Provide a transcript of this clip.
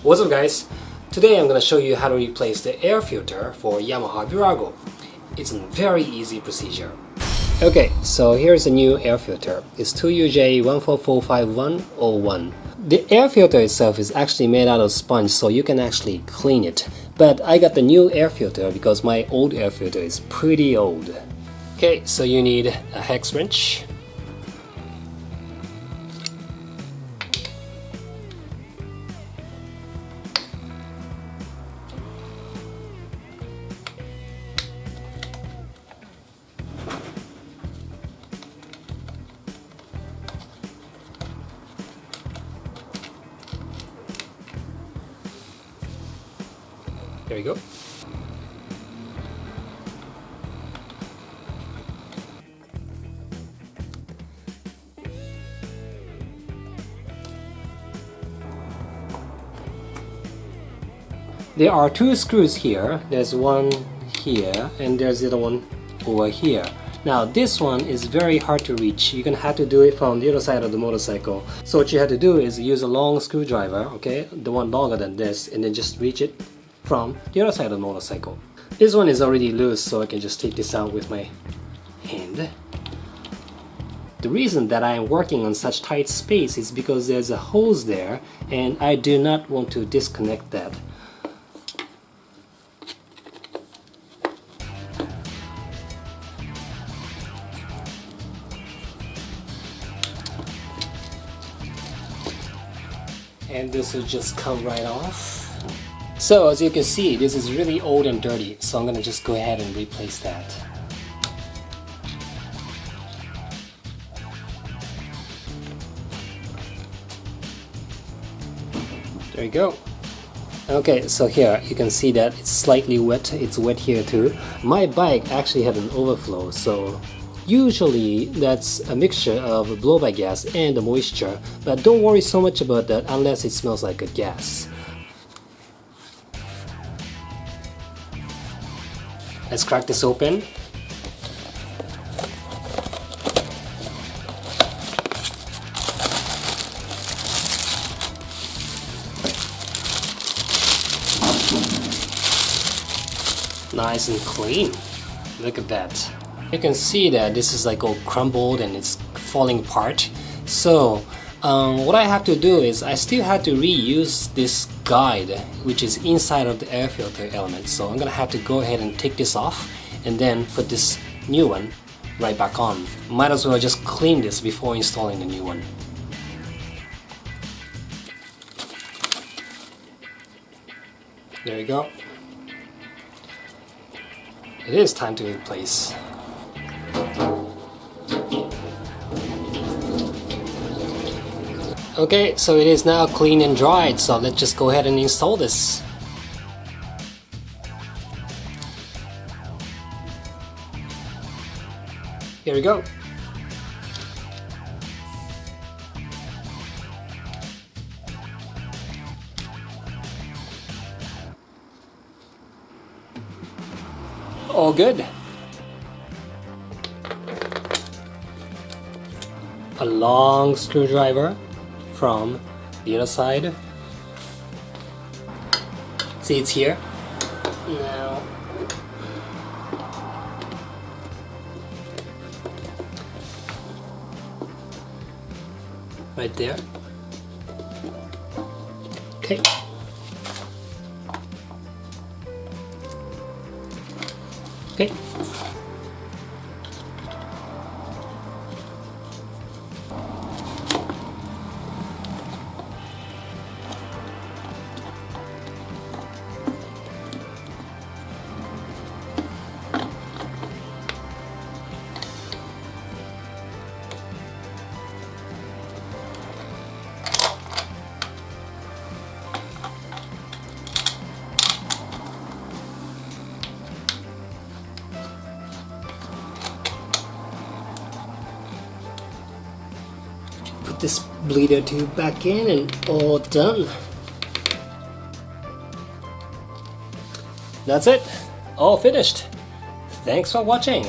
What's up guys? Today I'm going to show you how to replace the air filter for Yamaha Virago. It's a very easy procedure. Okay, so here's a new air filter. It's 2UJ14455101. The air filter itself is actually made out of sponge, so you can actually clean it. But I got the new air filter because my old air filter is pretty old. Okay, so you need a hex wrench. There you go. There are two screws here. There's one here and there's the other one over here. Now this one is very hard to reach. You're gonna have to do it from the other side of the motorcycle. So what you have to do is use a long screwdriver, okay, the one longer than this, and then just reach it from the other side of the motorcycle. This one is already loose, so I can just take this out with my hand. The reason that I am working on such tight space is because there's a hose there and I do not want to disconnect that. And this will just come right off. So as you can see, this is really old and dirty, so I'm gonna just go ahead and replace that. There you go. Okay, so here you can see that it's slightly wet. It's wet here too. My bike actually had an overflow, so usually that's a mixture of blow-by gas and the moisture, but don't worry so much about that unless it smells like a gas. Let's crack this open. Nice and clean. Look at that. You can see that this is like all crumbled and it's falling apart. So what I have to do is I still have to reuse this guide which is inside of the air filter element. So I'm gonna have to go ahead and take this off and then put this new one right back on. Might as well just clean this before installing the new one. There you go. It is time to replace. Okay, so it is now clean and dried, so let's just go ahead and install this. Here we go. All good. A long screwdriver from the other side. See, it's here. Now right there. Okay. Okay. Put this bleeder tube back in and all done. That's it, all finished. Thanks for watching.